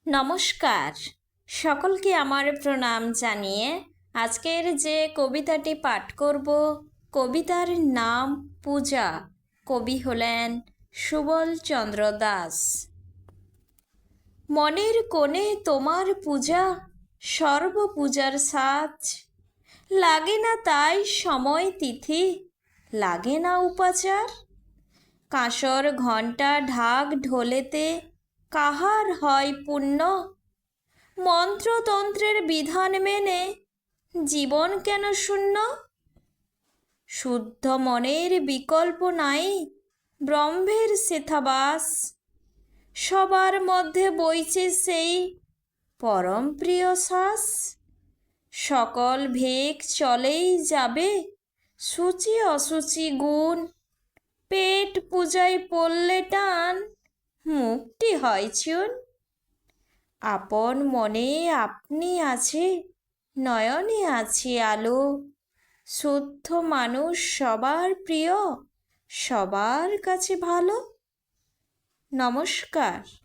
নমস্কার, সকলকে আমার প্রণাম জানিয়ে আজকের যে কবিতাটি পাঠ করব, কবিতার নাম পূজা। কবি হলেন সুবল চন্দ্র দাস। মনের কোণে তোমার পূজা, সর্বপূজার সাজ। লাগে না তাই সময় তিথি, লাগে না উপাচার। কাঁসর ঘণ্টা ঢাক ঢোলেতে কাহার হয় পুণ্য? মন্ত্রতন্ত্রের বিধান মেনে জীবন কেন শূন্য? শুদ্ধ মনের বিকল্প নাই, ব্রহ্মের সেথাবাস। সবার মধ্যে বইছে সেই পরম প্রিয় শ্বাস। সকল ভেক চলেই যাবে, সূচি অসুচি গুণ। পেট পূজায় পড়লে টান, মুক্তি হয় চুন। আপন মনে আপনি আছে, নয়নে আছে আলো। শুদ্ধ মানুষ সবার প্রিয়, সবার কাছে ভালো। নমস্কার।